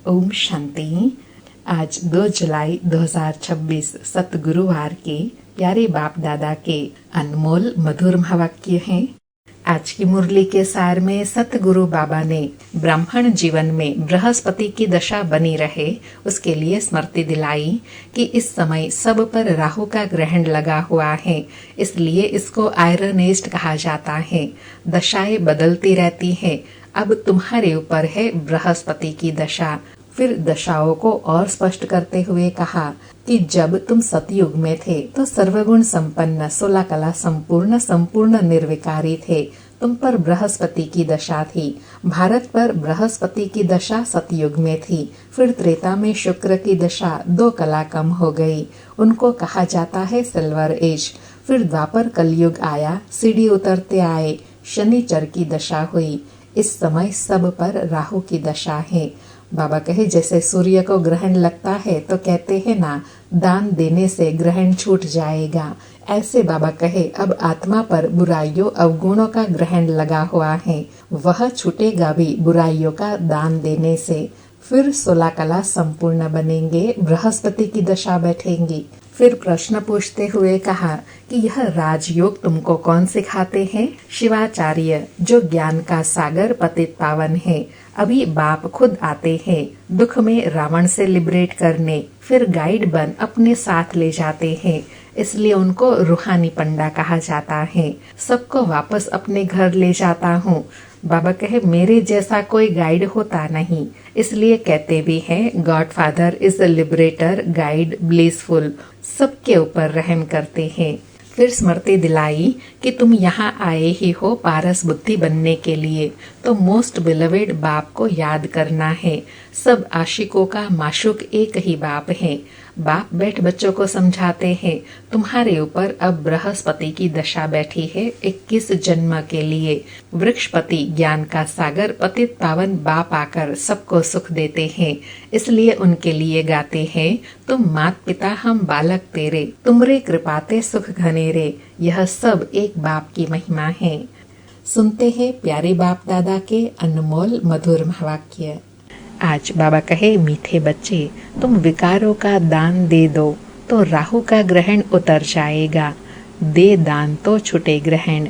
ओम शांति। आज 2 जुलाई 2026 सतगुरुवार के प्यारे बाप दादा के अनमोल मधुर महावाक्य हैं। आज की मुरली के सार में सतगुरु बाबा ने ब्राह्मण जीवन में बृहस्पति की दशा बनी रहे उसके लिए स्मृति दिलाई कि इस समय सब पर राहु का ग्रहण लगा हुआ है, इसलिए इसको आयरन एज कहा जाता है। दशाएं बदलती रहती हैं। अब तुम्हारे ऊपर है बृहस्पति की दशा। फिर दशाओं को और स्पष्ट करते हुए कहा कि जब तुम सतयुग में थे तो सर्वगुण संपन्न 16 कला संपूर्ण निर्विकारी थे। तुम पर बृहस्पति की दशा थी। भारत पर बृहस्पति की दशा सतयुग में थी। फिर त्रेता में शुक्र की दशा 2 कला कम हो गई, उनको कहा जाता है सिल्वर एज। फिर द्वापर कलयुग आया, सीढ़ी उतरते आए, शनिचर की दशा हुई। इस समय सब पर राहु की दशा है। बाबा कहे जैसे सूर्य को ग्रहण लगता है तो कहते हैं ना, दान देने से ग्रहण छूट जाएगा। ऐसे बाबा कहे अब आत्मा पर बुराइयों अवगुणों का ग्रहण लगा हुआ है, वह छूटेगा भी बुराइयों का दान देने से। फिर 16 कला संपूर्ण बनेंगे, बृहस्पति की दशा बैठेंगी। फिर प्रश्न पूछते हुए कहा कि यह राजयोग तुमको कौन सिखाते हैं? शिवाचार्य, जो ज्ञान का सागर पतित पावन है। अभी बाप खुद आते हैं दुख में रावण से लिबरेट करने, फिर गाइड बन अपने साथ ले जाते हैं, इसलिए उनको रूहानी पंडा कहा जाता है। सबको वापस अपने घर ले जाता हूँ। बाबा कहे मेरे जैसा कोई गाइड होता नहीं, इसलिए कहते भी हैं God father is a liberator, guide, blissful, सबके ऊपर रहम करते हैं। फिर स्मृति दिलाई कि तुम यहाँ आए ही हो पारस बुद्धि बनने के लिए, तो मोस्ट बिलवेड बाप को याद करना है। सब आशिकों का माशूक एक ही बाप है। बाप बैठ बच्चों को समझाते हैं तुम्हारे ऊपर अब बृहस्पति की दशा बैठी है 21 जन्म के लिए। वृक्षपति ज्ञान का सागर पतित पावन बाप आकर सबको सुख देते हैं, इसलिए उनके लिए गाते हैं तुम मात पिता हम बालक तेरे, तुमरे कृपाते सुख घनेरे। यह सब एक बाप की महिमा है। सुनते हैं प्यारे बाप दादा के अनमोल मधुर महावाक्य। आज बाबा कहे मीठे बच्चे, तुम विकारों का दान दे दो तो राहु का ग्रहण उतर जाएगा। दे दान तो छुटे ग्रहण।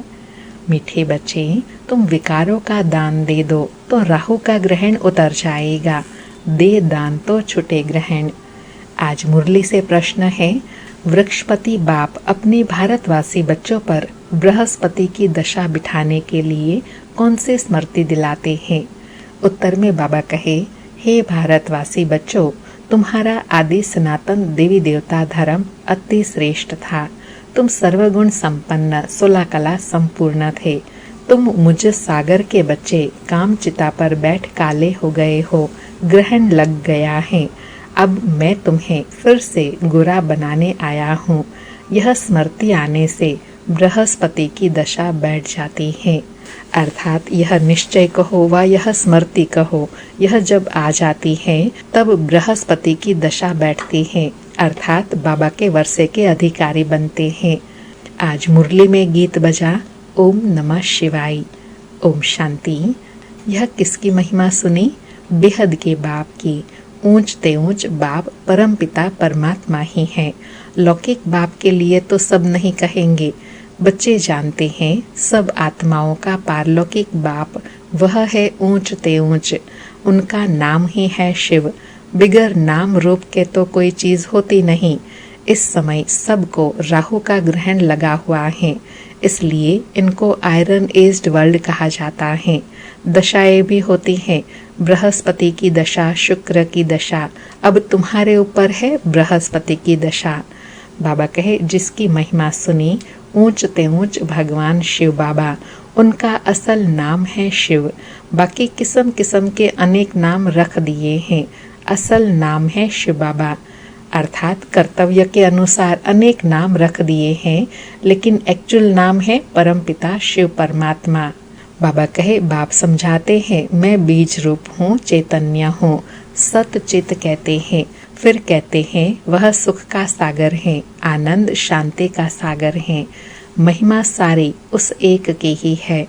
मीठे बच्चे, तुम विकारों का दान दे दो तो राहु का ग्रहण उतर जाएगा। दे दान तो छुटे ग्रहण। आज मुरली से प्रश्न है, वृक्षपति बाप अपने भारतवासी बच्चों पर बृहस्पति की दशा बिठाने के लिए कौन से स्मृति दिलाते हैं? उत्तर में बाबा कहे, हे भारतवासी बच्चों, तुम्हारा आदि सनातन देवी देवता धर्म अति श्रेष्ठ था। तुम सर्वगुण संपन्न 16 कला संपूर्ण थे। तुम मुझ सागर के बच्चे काम चिता पर बैठ काले हो गए हो, ग्रहण लग गया है। अब मैं तुम्हें फिर से गोरा बनाने आया हूँ। यह स्मृति आने से बृहस्पति की दशा बैठ जाती है। अर्थात यह निश्चय कहो व यह स्मृति कहो, यह जब आ जाती है तब बृहस्पति की दशा बैठती है, अर्थात बाबा के वर्षे के अधिकारी बनते हैं। आज मुरली में गीत बजा, ओम नमः शिवाय, ओम शांति। यह किसकी महिमा सुनी? बेहद के बाप की। ऊंच ते ऊंच बाप परम पिता परमात्मा ही है। लौकिक बाप के लिए तो सब नहीं कहेंगे। बच्चे जानते हैं सब आत्माओं का पारलौकिक बाप वह है ऊंच ते ऊंच। उनका नाम ही है शिव। बिगर नाम रूप के तो कोई चीज होती नहीं। इस समय सबको राहु का ग्रहण लगा हुआ है, इसलिए इनको आयरन एज्ड वर्ल्ड कहा जाता है। दशाएं भी होती हैं, बृहस्पति की दशा, शुक्र की दशा। अब तुम्हारे ऊपर है बृहस्पति की दशा। बाबा कहे जिसकी महिमा सुनी ऊंच ते ऊंच भगवान शिव बाबा, उनका असल नाम है शिव। बाकी किस्म किस्म के अनेक नाम रख दिए हैं, असल नाम है शिव बाबा। अर्थात कर्तव्य के अनुसार अनेक नाम रख दिए हैं, लेकिन एक्चुअल नाम है परमपिता शिव परमात्मा। बाबा कहे बाप समझाते हैं मैं बीज रूप हूँ, चैतन्य हूँ। सत चित कहते हैं। फिर कहते हैं वह सुख का सागर है, आनंद शांति का सागर है। महिमा सारी उस एक की ही है।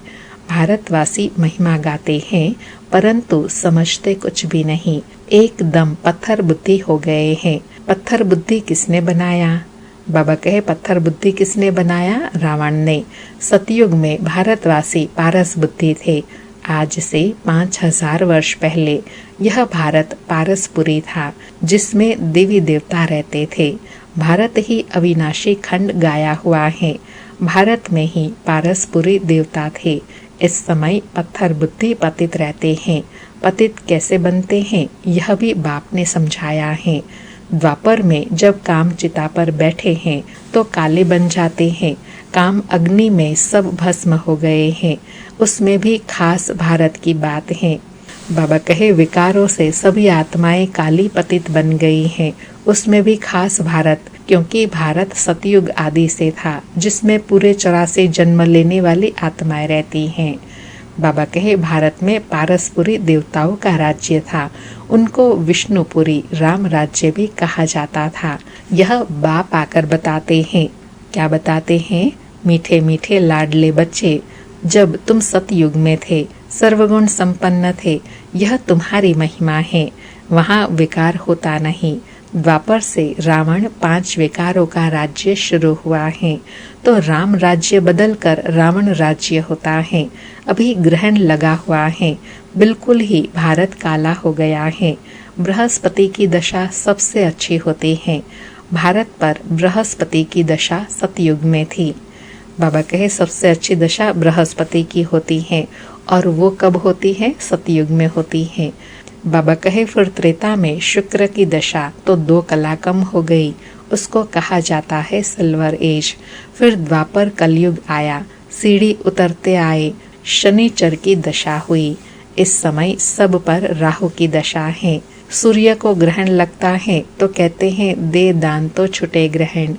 भारतवासी महिमा गाते हैं, परंतु समझते कुछ भी नहीं, एकदम पत्थर बुद्धि हो गए हैं। पत्थर बुद्धि किसने बनाया? बाबा कहे पत्थर बुद्धि किसने बनाया? रावण ने। सतयुग में भारतवासी पारस बुद्धि थे। आज से 5000 वर्ष पहले यह भारत पारसपुरी था, जिसमें देवी देवता रहते थे। भारत ही अविनाशी खंड गाया हुआ है। भारत में ही पारसपुरी देवता थे। इस समय पत्थर बुद्धि पतित रहते हैं। पतित कैसे बनते हैं, यह भी बाप ने समझाया है। द्वापर में जब काम चिता पर बैठे हैं तो काले बन जाते हैं। काम अग्नि में सब भस्म हो गए हैं। उसमें भी खास भारत की बात है। बाबा कहे विकारों से सभी आत्माएं काली पतित बन गई हैं। उसमें भी खास भारत, क्योंकि भारत सतयुग आदि से था, जिसमें पूरे 84 जन्म लेने वाली आत्माएं रहती हैं। बाबा कहे भारत में पारसपुरी देवताओं का राज्य था। उनको विष्णुपुरी राम राज्य भी कहा जाता था। यह बाप आकर बताते हैं। क्या बताते हैं? मीठे मीठे लाडले बच्चे, जब तुम सतयुग में थे, सर्वगुण संपन्न थे, यह तुम्हारी महिमा है। वहाँ विकार होता नहीं। द्वापर से रावण 5 विकारों का राज्य शुरू हुआ है, तो राम राज्य बदलकर रावण राज्य होता है। अभी ग्रहण लगा हुआ है, बिल्कुल ही भारत काला हो गया है। बृहस्पति की दशा सबसे अच्छी होती है। भारत पर बृहस्पति की दशा सतयुग में थी। बाबा कहे सबसे अच्छी दशा बृहस्पति की होती है, और वो कब होती है? सतयुग में होती है। बाबा कहे फिर त्रेता में शुक्र की दशा तो 2 कला कम हो गई, उसको कहा जाता है सिल्वर एज। फिर द्वापर कलयुग आया, सीढ़ी उतरते आए, शनिचर की दशा हुई। इस समय सब पर राहु की दशा है। सूर्य को ग्रहण लगता है तो कहते हैं दे दान तो छुटे ग्रहण,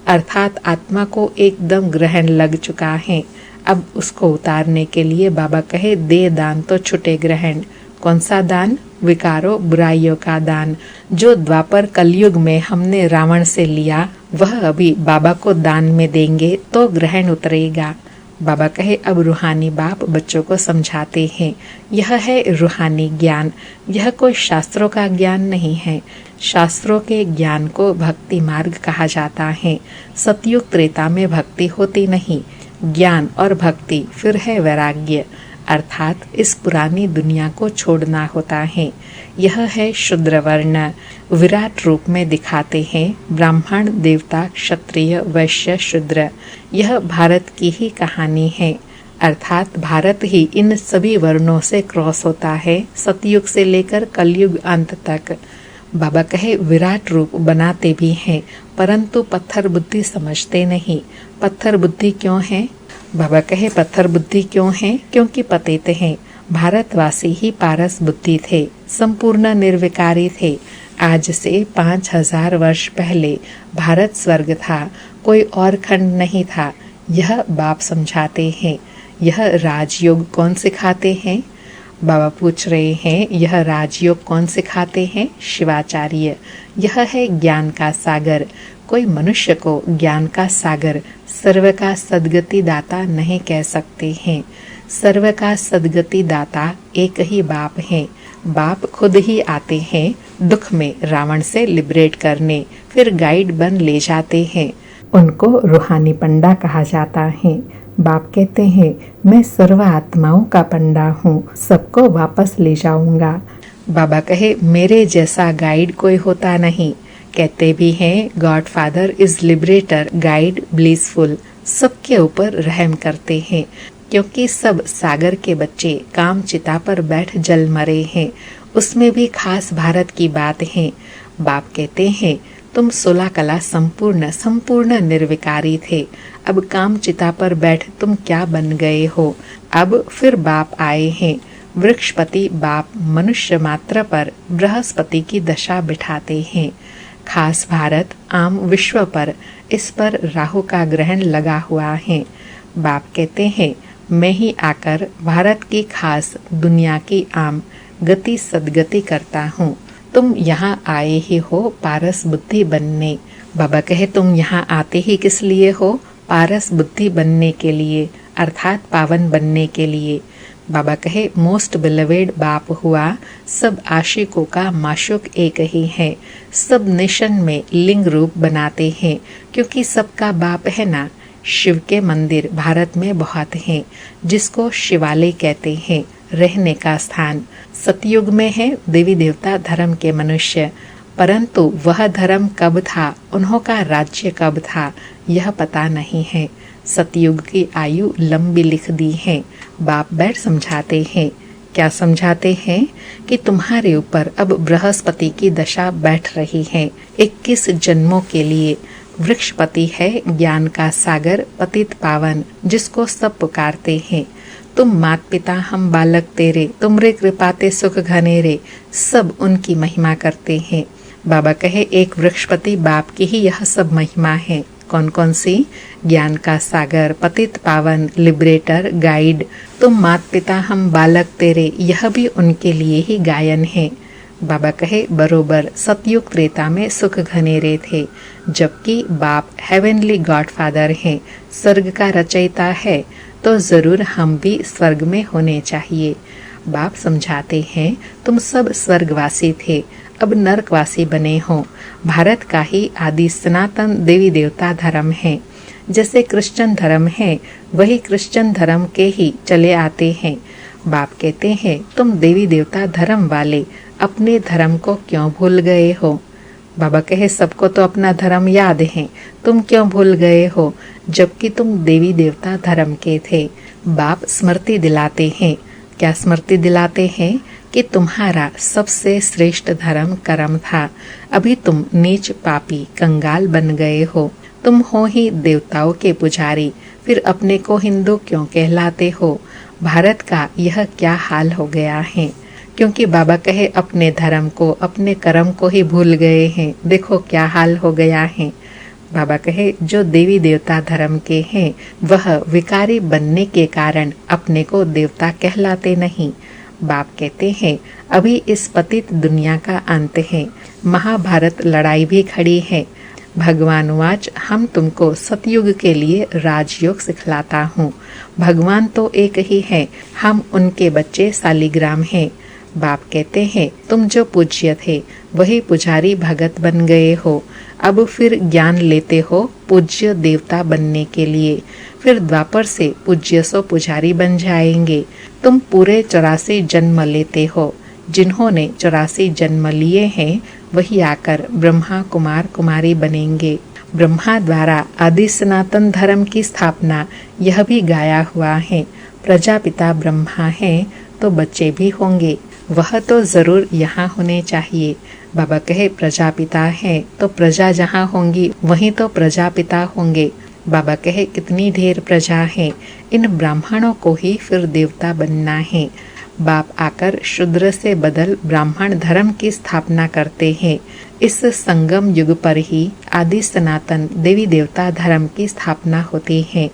अर्थात आत्मा को एकदम ग्रहण लग चुका है। अब उसको उतारने के लिए बाबा कहे दे दान तो छुटे ग्रहण। कौन सा दान? विकारों बुराइयों का दान। जो द्वापर कलयुग में हमने रावण से लिया, वह अभी बाबा को दान में देंगे तो ग्रहण उतरेगा। बाबा कहे अब रूहानी बाप बच्चों को समझाते हैं। यह है रूहानी ज्ञान। यह कोई शास्त्रों का ज्ञान नहीं है। शास्त्रों के ज्ञान को भक्ति मार्ग कहा जाता है। सतयुग त्रेता में भक्ति होती नहीं। ज्ञान और भक्ति फिर है वैराग्य, अर्थात इस पुरानी दुनिया को छोड़ना होता है। यह है शूद्र वर्ण। विराट रूप में दिखाते हैं ब्राह्मण, देवता, क्षत्रिय, वैश्य, शूद्र। यह भारत की ही कहानी है, अर्थात भारत ही इन सभी वर्णों से क्रॉस होता है, सतयुग से लेकर कलयुग अंत तक। बाबा कहे विराट रूप बनाते भी हैं, परंतु पत्थर बुद्धि समझते नहीं। पत्थर बुद्धि क्यों है? बाबा कहे पत्थर बुद्धि क्यों है? क्योंकि पतित हैं। भारतवासी ही पारस बुद्धि थे, संपूर्ण निर्विकारी थे। आज से 5000 वर्ष पहले भारत स्वर्ग था, कोई और खंड नहीं था। यह बाप समझाते हैं। यह राजयोग कौन सिखाते हैं? बाबा पूछ रहे हैं यह राजयोग कौन सिखाते हैं? शिवाचार्य। यह है ज्ञान का सागर। कोई मनुष्य को ज्ञान का सागर, सर्व का सद्गति दाता नहीं कह सकते हैं। सर्व का सद्गति दाता एक ही बाप है। बाप खुद ही आते हैं दुख में रावण से लिबरेट करने, फिर गाइड बन ले जाते हैं। उनको रूहानी पंडा कहा जाता है। बाप कहते हैं मैं सर्व आत्माओं का पंडा हूँ, सबको वापस ले जाऊंगा। बाबा कहे मेरे जैसा गाइड कोई होता नहीं। कहते भी हैं God father is liberator, guide blissful. सबके ऊपर रहम करते हैं, क्योंकि सब सागर के बच्चे काम चिता पर बैठ जल मरे हैं। उसमें भी खास भारत की बात है। बाप कहते हैं तुम 16 कला संपूर्ण निर्विकारी थे। अब काम चिता पर बैठ तुम क्या बन गए हो? अब फिर बाप आए हैं। वृक्षपति बाप मनुष्य मात्र पर बृहस्पति की दशा बिठाते हैं। खास भारत आम विश्व पर, इस पर राहु का ग्रहण लगा हुआ है। बाप कहते हैं मैं ही आकर भारत की खास दुनिया की आम गति सदगति करता हूँ। तुम यहाँ आए ही हो पारस बुद्धि बनने। बाबा कहे तुम यहाँ आते ही किस लिए हो? पारस बुद्धि बनने के लिए, अर्थात पावन बनने के लिए। बाबा कहे मोस्ट बिलवेड बाप हुआ, सब आशिकों का माशूक एक ही है। सब नेशन में लिंग रूप बनाते हैं क्योंकि सबका बाप है ना। शिव के मंदिर भारत में बहुत हैं, जिसको शिवालय कहते हैं। रहने का स्थान सतयुग में है देवी देवता धर्म के मनुष्य, परंतु वह धर्म कब था, उन्हों का राज्य कब था, यह पता नहीं है। सतयुग की आयु लंबी लिख दी है। बाप बैठ समझाते हैं। क्या समझाते हैं कि तुम्हारे ऊपर अब बृहस्पति की दशा बैठ रही है 21 जन्मों के लिए। वृक्षपति है ज्ञान का सागर पतित पावन, जिसको सब पुकारते हैं। तुम मात पिता हम बालक तेरे, तुमरे कृपाते सुख घनेरे, सब उनकी महिमा करते हैं। बाबा कहे एक वृक्षपति बाप की ही यह सब महिमा है। कौन कौन सी? ज्ञान का सागर, पतित पावन, लिबरेटर, गाइड। तुम मात पिता हम बालक तेरे, यह भी उनके लिए ही गायन है। बाबा कहे बरोबर सतयुग त्रेता में सुख घनेरे थे, जबकि बाप हेवनली गॉडफादर हैं, स्वर्ग का रचयिता है, तो जरूर हम भी स्वर्ग में होने चाहिए। बाप समझाते हैं तुम सब स्वर्गवासी थे, अब नरकवासी बने हो। भारत का ही आदि सनातन देवी देवता धर्म है। जैसे क्रिश्चियन धर्म है, वही क्रिश्चियन धर्म के ही चले आते हैं। बाप कहते हैं तुम देवी देवता धर्म वाले अपने धर्म को क्यों भूल गए हो? बाबा कहे सबको तो अपना धर्म याद है, तुम क्यों भूल गए हो, जबकि तुम देवी देवता धर्म के थे। बाप स्मृति दिलाते हैं। क्या स्मृति दिलाते हैं? कि तुम्हारा सबसे श्रेष्ठ धर्म कर्म था। अभी तुम नीच पापी कंगाल बन गए हो। तुम हो ही देवताओं के पुजारी, फिर अपने को हिंदू क्यों कहलाते हो? भारत का यह क्या हाल हो गया है? क्योंकि बाबा कहे अपने धर्म को, अपने कर्म को ही भूल गए हैं। देखो क्या हाल हो गया है। बाबा कहे जो देवी देवता धर्म के हैं, वह विकारी बनने के कारण अपने को देवता कहलाते नहीं। बाप कहते हैं अभी इस पतित दुनिया का अंत है, महाभारत लड़ाई भी खड़ी है। भगवान वाच हम तुमको सतयुग के लिए राजयोग सिखलाता हूँ। भगवान तो एक ही है, हम उनके बच्चे सालिग्राम हैं। बाप कहते हैं तुम जो पूज्य थे वही पुजारी भगत बन गए हो। अब फिर ज्ञान लेते हो पूज्य देवता बनने के लिए, फिर द्वापर से पूज्य सो पुजारी बन जाएंगे। तुम पूरे 84 जन्म लेते हो। जिन्होंने 84 जन्म लिए हैं वही आकर ब्रह्मा कुमार कुमारी बनेंगे। ब्रह्मा द्वारा आदि सनातन धर्म की स्थापना यह भी गाया हुआ है। प्रजापिता ब्रह्मा है तो बच्चे भी होंगे, वह तो जरूर यहाँ होने चाहिए। बाबा कहे प्रजापिता है तो प्रजा जहाँ होंगी वहीं तो प्रजापिता होंगे। बाबा कहे कितनी ढेर प्रजा है, इन ब्राह्मणों को ही फिर देवता बनना है। बाप आकर शूद्र से बदल ब्राह्मण धर्म की स्थापना करते हैं। इस संगम युग पर ही आदि सनातन देवी देवता धर्म की स्थापना होती है।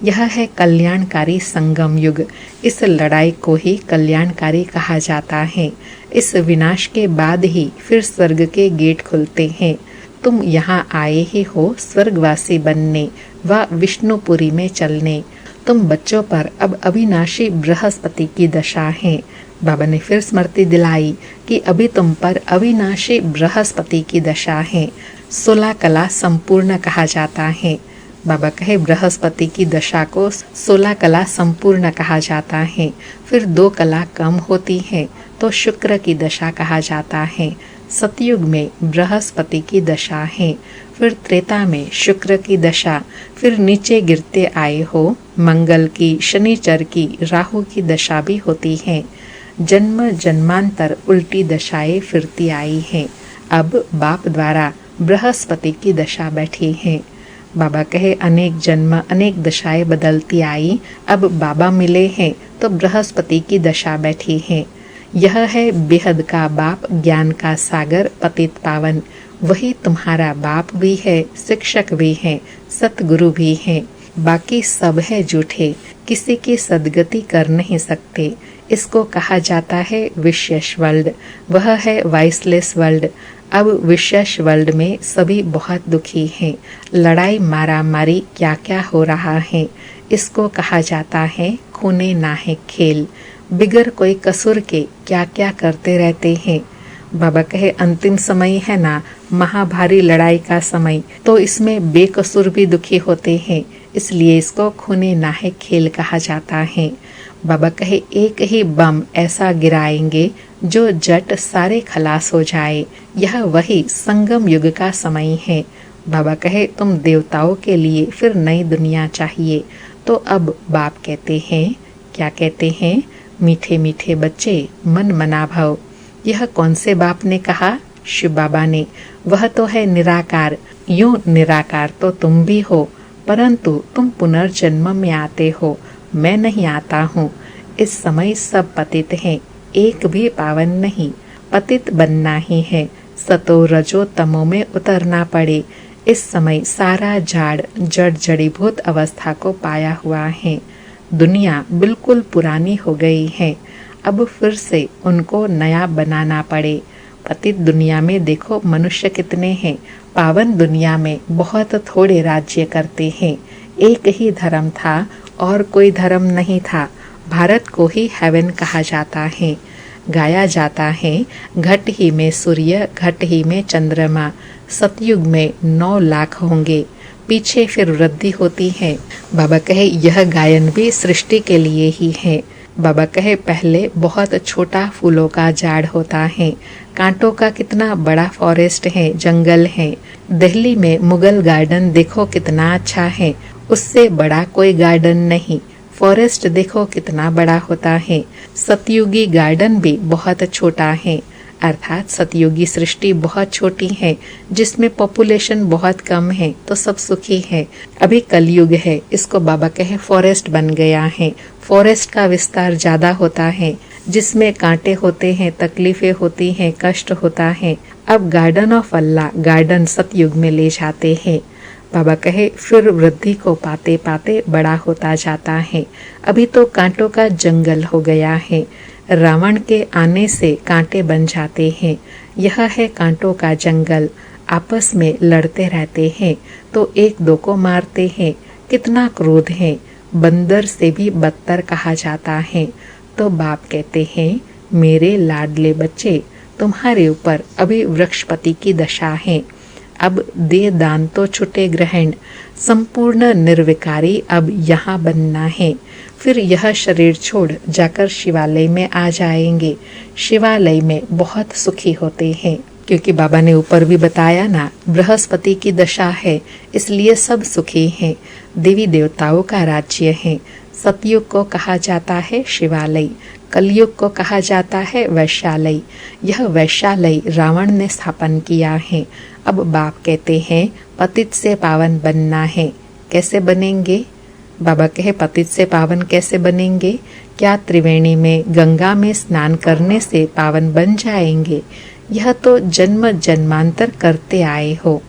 यह है कल्याणकारी संगम युग। इस लड़ाई को ही कल्याणकारी कहा जाता है। इस विनाश के बाद ही फिर स्वर्ग के गेट खुलते हैं। तुम यहाँ आए ही हो स्वर्गवासी बनने व विष्णुपुरी में चलने। तुम बच्चों पर अब अविनाशी बृहस्पति की दशा है। बाबा ने फिर स्मृति दिलाई कि अभी तुम पर अविनाशी बृहस्पति की दशा है। 16 कला संपूर्ण कहा जाता है। बाबा कहे बृहस्पति की दशा को 16 कला संपूर्ण कहा जाता है। फिर 2 कला कम होती है तो शुक्र की दशा कहा जाता है। सतयुग में बृहस्पति की दशा है, फिर त्रेता में शुक्र की दशा, फिर नीचे गिरते आए हो मंगल की, शनिचर की, राहु की दशा भी होती है। जन्म जन्मांतर उल्टी दशाएं फिरती आई हैं। अब बाप द्वारा बृहस्पति की दशा बैठी है। बाबा कहे अनेक जन्म अनेक दशाएं बदलती आई, अब बाबा मिले हैं तो बृहस्पति की दशा बैठी है। यह है बेहद का बाप, ज्ञान का सागर, पतित पावन। वही तुम्हारा बाप भी है, शिक्षक भी है, सतगुरु भी है। बाकी सब है झूठे, किसी की सदगति कर नहीं सकते। इसको कहा जाता है विशेष वर्ल्ड, वह है वाइसलेस वर्ल्ड। अब विशेष वर्ल्ड में सभी बहुत दुखी हैं। लड़ाई मारा मारी क्या क्या हो रहा है। इसको कहा जाता है खूने नाहे खेल। बिगर कोई कसूर के क्या क्या करते रहते हैं। बाबा कहे अंतिम समय है ना, महाभारी लड़ाई का समय, तो इसमें बेकसूर भी दुखी होते हैं, इसलिए इसको खूने नाहे खेल कहा जाता है। बाबा कहे एक ही बम ऐसा गिराएंगे जो जट सारे खलास हो जाए। यह वही संगम युग का समय है। बाबा कहे तुम देवताओं के लिए फिर नई दुनिया चाहिए। तो अब बाप कहते हैं, क्या कहते हैं, मीठे मीठे बच्चे मन मना भव। यह कौन से बाप ने कहा? शिव बाबा ने। वह तो है निराकार। यूं निराकार तो तुम भी हो, परंतु तुम पुनर्जन्म में आते हो, मैं नहीं आता हूँ। इस समय सब पतित हैं, एक भी पावन नहीं। पतित बनना ही है, सतो रजो तमो में उतरना पड़े। इस समय सारा झाड़ जड़ जड़ीभूत अवस्था को पाया हुआ है। दुनिया बिल्कुल पुरानी हो गई है, अब फिर से उनको नया बनाना पड़े। पतित दुनिया में देखो मनुष्य कितने हैं, पावन दुनिया में बहुत थोड़े राज्य करते हैं। एक ही धर्म था और कोई धर्म नहीं था। भारत को ही हेवन कहा जाता है। गाया जाता है, घट ही में सूर्य, घट ही में चंद्रमा। सतयुग में 9 लाख होंगे, पीछे फिर वृद्धि होती है। बाबा कहे यह गायन भी सृष्टि के लिए ही है। बाबा कहे पहले बहुत छोटा फूलों का झाड़ होता है, कांटों का कितना बड़ा फॉरेस्ट है, जंगल है। दिल्ली में मुगल गार्डन देखो कितना अच्छा है, उससे बड़ा कोई गार्डन नहीं। फॉरेस्ट देखो कितना बड़ा होता है। सतयुगी गार्डन भी बहुत छोटा है, अर्थात सतयुगी सृष्टि बहुत छोटी है, जिसमें पॉपुलेशन बहुत कम है, तो सब सुखी है। अभी कलयुग है, इसको बाबा कहे फॉरेस्ट बन गया है। फॉरेस्ट का विस्तार ज्यादा होता है, जिसमें कांटे होते हैं, तकलीफें होती हैं, कष्ट होता है। अब गार्डन ऑफ अल्लाह, गार्डन सतयुग में ले जाते हैं। बाबा कहे फिर वृद्धि को पाते पाते बड़ा होता जाता है। अभी तो कांटों का जंगल हो गया है। रावण के आने से कांटे बन जाते हैं। यह है कांटों का जंगल। आपस में लड़ते रहते हैं तो एक दो को मारते हैं। कितना क्रोध है, बंदर से भी बदतर कहा जाता है। तो बाप कहते हैं, मेरे लाडले बच्चे, तुम्हारे ऊपर अभी वृक्षपति की दशा है। अब दे दान तो छुटे ग्रहण, संपूर्ण निर्विकारी अब यहाँ बनना है। फिर यह शरीर छोड़ जाकर शिवालय में आ जाएंगे। शिवालय में बहुत सुखी होते हैं, क्योंकि बाबा ने ऊपर भी बताया ना, बृहस्पति की दशा है, इसलिए सब सुखी हैं। देवी देवताओं का राज्य है। सतयुग को कहा जाता है शिवालय, कलयुग को कहा जाता है वैश्यालय। यह वैश्यालय रावण ने स्थापन किया है। अब बाप कहते हैं पतित से पावन बनना है। कैसे बनेंगे? बाबा कहे पतित से पावन कैसे बनेंगे? क्या त्रिवेणी में, गंगा में स्नान करने से पावन बन जाएंगे? यह तो जन्म जन्मांतर करते आए हो।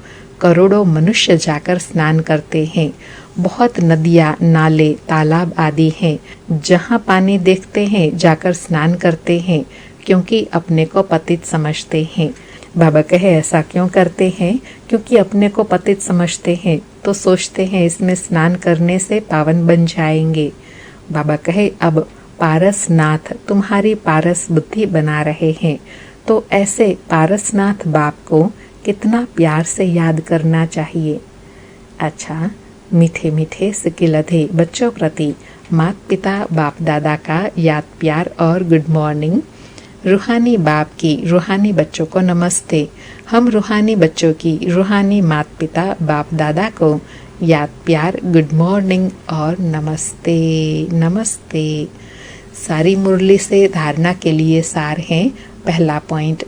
करोड़ों मनुष्य जाकर स्नान करते हैं। बहुत नदियाँ, नाले, तालाब आदि हैं, जहाँ पानी देखते हैं जाकर स्नान करते हैं, क्योंकि अपने को पतित समझते हैं। बाबा कहे ऐसा क्यों करते हैं? क्योंकि अपने को पतित समझते हैं तो सोचते हैं इसमें स्नान करने से पावन बन जाएंगे। बाबा कहे अब पारसनाथ तुम्हारी पारस बुद्धि बना रहे हैं, तो ऐसे पारसनाथ बाप को कितना प्यार से याद करना चाहिए। अच्छा, मीठे मीठे सिकिलधे बच्चों प्रति माता पिता बाप दादा का याद प्यार और गुड मॉर्निंग। रूहानी बाप की रूहानी बच्चों को नमस्ते। हम रूहानी बच्चों की रूहानी माता पिता बाप दादा को याद प्यार, गुड मॉर्निंग और नमस्ते नमस्ते। सारी मुरली से धारणा के लिए सार है। पहला पॉइंट,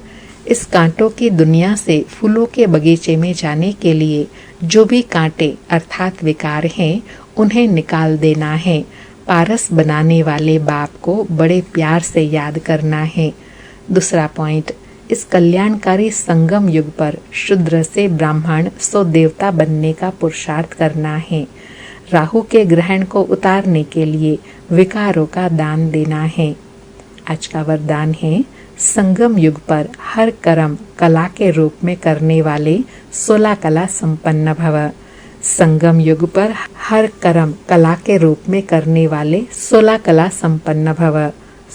इस कांटों की दुनिया से फूलों के बगीचे में जाने के लिए जो भी कांटे अर्थात विकार हैं, उन्हें निकाल देना है। पारस बनाने वाले बाप को बड़े प्यार से याद करना है। दूसरा पॉइंट, इस कल्याणकारी संगम युग पर शूद्र से ब्राह्मण सो देवता बनने का पुरुषार्थ करना है। राहु के ग्रहण को उतारने के लिए विकारों का दान देना है। आज का वरदान है, संगम युग पर हर कर्म कला के रूप में करने वाले 16 कला संपन्न भव। संगम युग पर हर कर्म कला के रूप में करने वाले 16 कला संपन्न भव।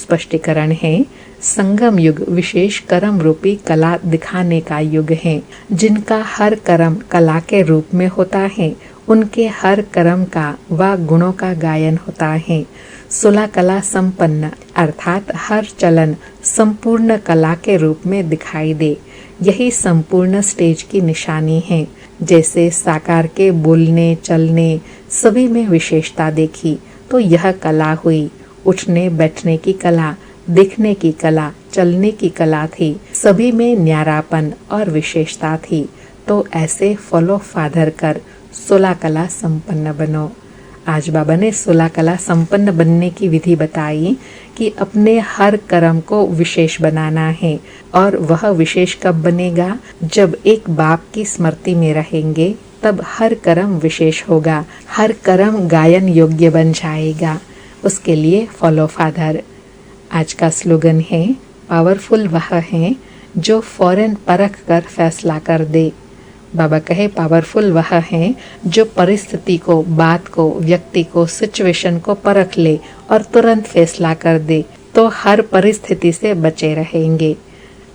स्पष्टीकरण है, संगम युग विशेष कर्म रूपी कला दिखाने का युग है। जिनका हर कर्म कला के रूप में होता है, उनके हर कर्म का व गुणों का गायन होता है। 16 कला संपन्न अर्थात हर चलन संपूर्ण कला के रूप में दिखाई दे, यही संपूर्ण स्टेज की निशानी है। जैसे साकार के बोलने चलने सभी में विशेषता देखी तो यह कला हुई। उठने बैठने की कला, देखने की कला, चलने की कला थी, सभी में न्यारापन और विशेषता थी। तो ऐसे फॉलो फादर कर 16 कला संपन्न बनो। आज बाबा ने 16 कला संपन्न बनने की विधि बताई कि अपने हर कर्म को विशेष बनाना है। और वह विशेष कब बनेगा? जब एक बाप की स्मृति में रहेंगे, तब हर कर्म विशेष होगा, हर कर्म गायन योग्य बन जाएगा। उसके लिए फॉलो फादर। आज का स्लोगन है, पावरफुल वह है जो फौरन परख कर फैसला कर दे। बाबा कहे पावरफुल वह है जो परिस्थिति को, बात को, व्यक्ति को, सिचुएशन को परख ले और तुरंत फैसला कर दे, तो हर परिस्थिति से बचे रहेंगे।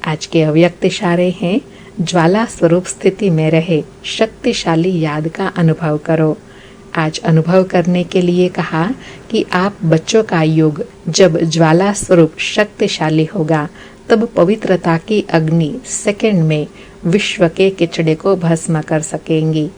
आज के अव्यक्त इशारे हैं, ज्वाला स्वरूप स्थिति में रहे, शक्तिशाली याद का अनुभव करो। आज अनुभव करने के लिए कहा कि आप बच्चों का युग जब ज्वाला स्वरूप शक्तिशाली होगा, तब पवित्रता की अग्नि सेकंड में विश्व के किचड़े को भस्म कर सकेंगी।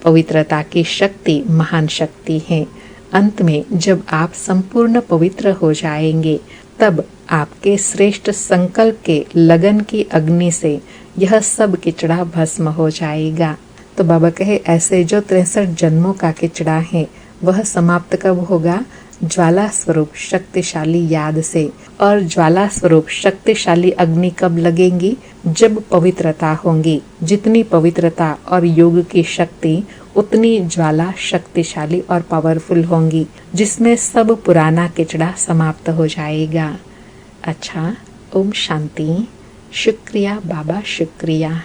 पवित्रता की शक्ति महान शक्ति है। अंत में जब आप संपूर्ण पवित्र हो जाएंगे, तब आपके श्रेष्ठ संकल्प के लगन की अग्नि से यह सब किचड़ा भस्म हो जाएगा। तो बाबा कहे ऐसे जो 63 जन्मों का किचड़ा है, वह समाप्त कब होगा? ज्वाला स्वरूप शक्तिशाली याद से। और ज्वाला स्वरूप शक्तिशाली अग्नि कब लगेंगी? जब पवित्रता होंगी। जितनी पवित्रता और योग की शक्ति, उतनी ज्वाला शक्तिशाली और पावरफुल होंगी, जिसमें सब पुराना किचड़ा समाप्त हो जाएगा। अच्छा, ओम शांति। शुक्रिया बाबा, शुक्रिया।